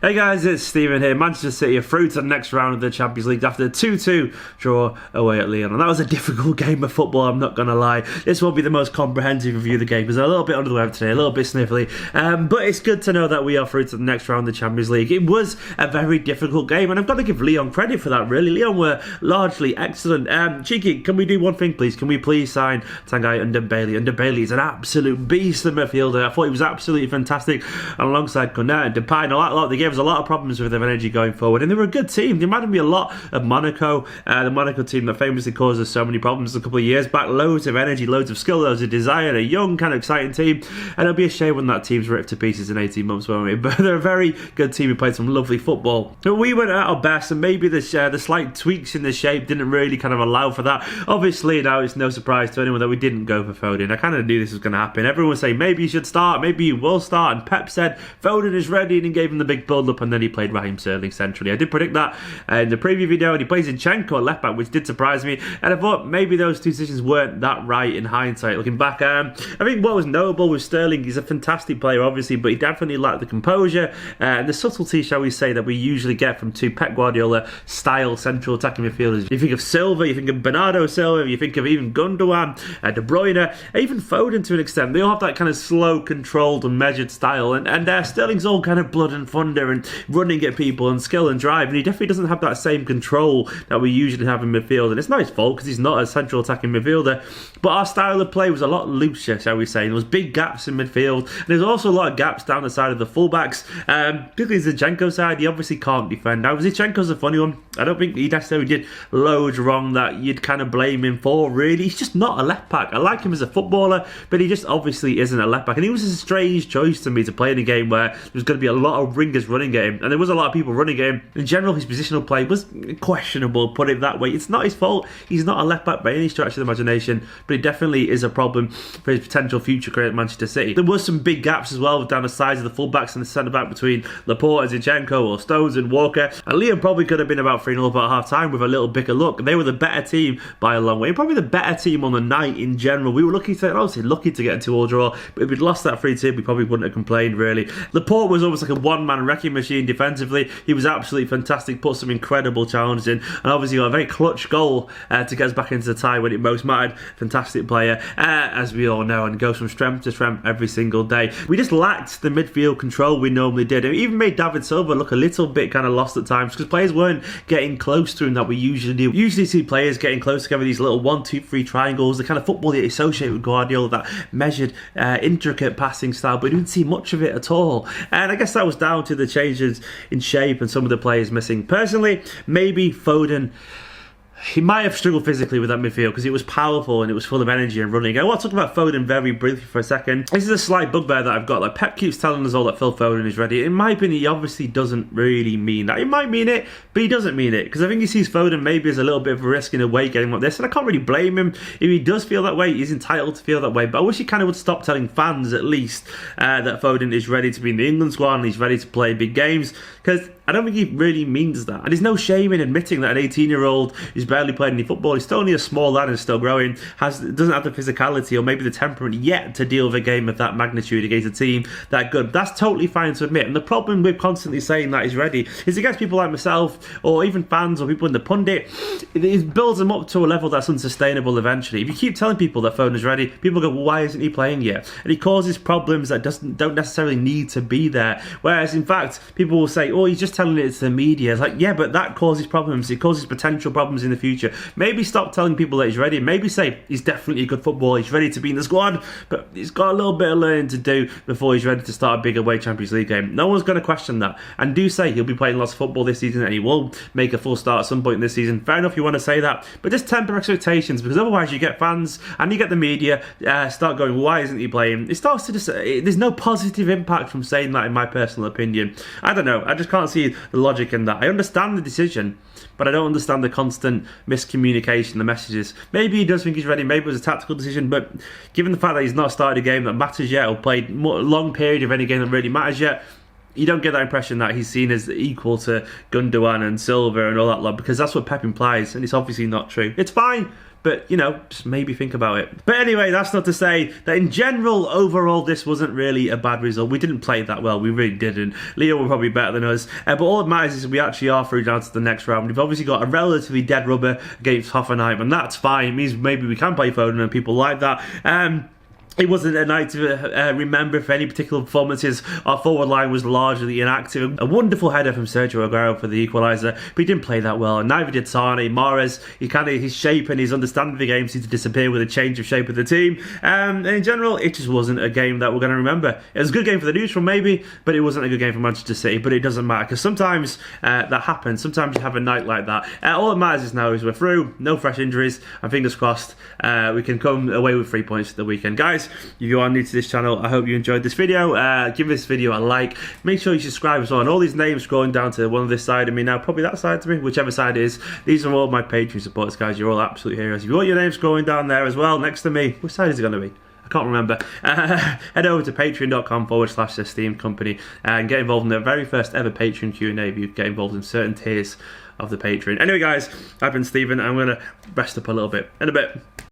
Hey guys, it's Steven here. Manchester City are through to the next round of the Champions League after a 2-2 draw away at Lyon. And that was a difficult game of football, I'm not going to lie. This won't be the most comprehensive review of the game because I'm a little bit under the weather today, a little bit sniffly. But it's good to know that we are through to the next round of the Champions League. It was a very difficult game, and I've got to give Lyon credit for that, really. Lyon were largely excellent. Cheeky, can we do one thing, please? Can we please sign Tanguy Ndombele? Ndombele is an absolute beast in midfielder. I thought he was absolutely fantastic. And alongside Cornet and Depay and a lot, they gave us a lot of problems with their energy going forward, and they were a good team. They reminded me a lot of Monaco, the Monaco team that famously caused us so many problems a couple of years back. Loads of energy, loads of skill, loads of desire, a young kind of exciting team, and it'll be a shame when that team's ripped to pieces in 18 months, won't it? But they're a very good team who played some lovely football. But we went at our best, and maybe the slight tweaks in the shape didn't really kind of allow for that. Obviously now it's no surprise to anyone that we didn't go for Foden. I kind of knew this was going to happen. Everyone was saying maybe you should start, maybe you will start, and Pep said Foden is ready, and he gave him the big build up, and then he played Raheem Sterling centrally. I did predict that in the preview video, and he plays Zinchenko at left back, which did surprise me, and I thought maybe those two decisions weren't that right in hindsight looking back. I think what was notable with Sterling, he's a fantastic player obviously, but he definitely lacked the composure and the subtlety, shall we say, that we usually get from two Pep Guardiola style central attacking midfielders. You think of Silva, you think of Bernardo Silva, you think of even Gundogan, De Bruyne, even Foden to an extent. They all have that kind of slow, controlled and measured style, and Sterling's all kind of blood and thunder and running at people and skill and drive, and he definitely doesn't have that same control that we usually have in midfield. And it's not his fault because he's not a central attacking midfielder, but our style of play was a lot looser, shall we say. There was big gaps in midfield, and there's also a lot of gaps down the side of the fullbacks, particularly Zinchenko's side. He obviously can't defend. Now Zinchenko's a funny one. I don't think he necessarily did loads wrong that you'd kind of blame him for, really. He's just not a left back. I like him as a footballer, but he just obviously isn't a left back, and he was a strange choice to me to play in a game where there was going to be a lot of ringers running at him, and there was a lot of people running at him. In general, his positional play was questionable, put it that way. It's not his fault. He's not a left back by any stretch of the imagination, but it definitely is a problem for his potential future career at Manchester City. There was some big gaps as well down the sides of the fullbacks and the centre back between Laporte and Zinchenko, or Stones and Walker, and Lyon probably could have been about 3-0 at half time with a little bit of luck. They were the better team by a long way, probably the better team on the night in general. We were lucky to get a 2-2 draw, but if we'd lost that 3-2 we probably wouldn't have complained, really. Laporte was almost like a one-man wrecking machine defensively. He was absolutely fantastic, put some incredible challenges in, and obviously got a very clutch goal to get us back into the tie when it most mattered. Fantastic player, as we all know, and goes from strength to strength every single day. We just lacked the midfield control we normally did. It even made David Silva look a little bit kind of lost at times because players weren't getting close to him that we usually do. We usually see players getting close together, these little 1-2-3 triangles, the kind of football that you associate with Guardiola, that measured, intricate passing style, but we didn't see much of it at all. And I guess that was down to the changes in shape and some of the players missing. Personally, maybe Foden, he might have struggled physically with that midfield because it was powerful and it was full of energy and running. I want to talk about Foden very briefly for a second. This is a slight bugbear that I've got. Like, Pep keeps telling us all that Phil Foden is ready. In my opinion, he obviously doesn't really mean that. He might mean it, but he doesn't mean it, because I think he sees Foden maybe as a little bit of a risk in a way getting like this, and I can't really blame him. If he does feel that way, he's entitled to feel that way, but I wish he kind of would stop telling fans at least that Foden is ready to be in the England squad and he's ready to play big games, because I don't think he really means that. And there's no shame in admitting that an 18-year-old who's barely played any football, he's still only a small lad and still growing, doesn't have the physicality or maybe the temperament yet to deal with a game of that magnitude against a team that good. That's totally fine to admit. And the problem with constantly saying that he's ready is against people like myself or even fans or people in the pundit, it builds them up to a level that's unsustainable eventually. If you keep telling people that Foden is ready, people go, well, why isn't he playing yet? And he causes problems that don't necessarily need to be there. Whereas in fact, people will say, oh, he's just telling it to the media. It's like, yeah, but that causes problems. It causes potential problems in the future. Maybe stop telling people that he's ready. Maybe say he's definitely a good footballer, he's ready to be in the squad, but he's got a little bit of learning to do before he's ready to start a big away Champions League game. No one's going to question that. And do say he'll be playing lots of football this season and he will make a full start at some point in this season. Fair enough, you want to say that, but just temper expectations, because otherwise you get fans and you get the media start going, why isn't he playing? It starts to just, there's no positive impact from saying that, in my personal opinion. I don't know, I just can't see the logic in that. I understand the decision, but I don't understand the constant miscommunication, the messages. Maybe he does think he's ready, maybe it was a tactical decision, but given the fact that he's not started a game that matters yet or played a long period of any game that really matters yet, you don't get that impression that he's seen as equal to Gundogan and Silva and all that lot, because that's what Pep implies, and it's obviously not true. It's fine, but, you know, just maybe think about it. But anyway, that's not to say that in general, overall, this wasn't really a bad result. We didn't play that well. We really didn't. Lyon were probably better than us. But all that matters is we actually are through down to the next round. We've obviously got a relatively dead rubber against Hoffenheim, and that's fine. It means maybe we can play Foden and people like that. It wasn't a night to remember for any particular performances. Our forward line was largely inactive. A wonderful header from Sergio Aguero for the equaliser, but he didn't play that well, and neither did Sane. Mahrez, his shape and his understanding of the game seemed to disappear with a change of shape of the team. And in general, it just wasn't a game that we're going to remember. It was a good game for the neutral, maybe, but it wasn't a good game for Manchester City. But it doesn't matter, because sometimes that happens. Sometimes you have a night like that. All that matters is now is we're through, no fresh injuries, and fingers crossed we can come away with 3 points for the weekend. Guys, if you are new to this channel, I hope you enjoyed this video. Give this video a like. Make sure you subscribe as well. And all these names scrolling down to one of this side of me now, probably that side to me, whichever side it is. These are all my Patreon supporters, guys. You're all absolute heroes. If you want your name scrolling down there as well, next to me, which side is it going to be? I can't remember. Head over to patreon.com/Esteemed Kompany and get involved in the very first ever Patreon Q&A if you get involved in certain tiers of the Patreon. Anyway, guys, I've been Stephen. I'm going to rest up a little bit in a bit.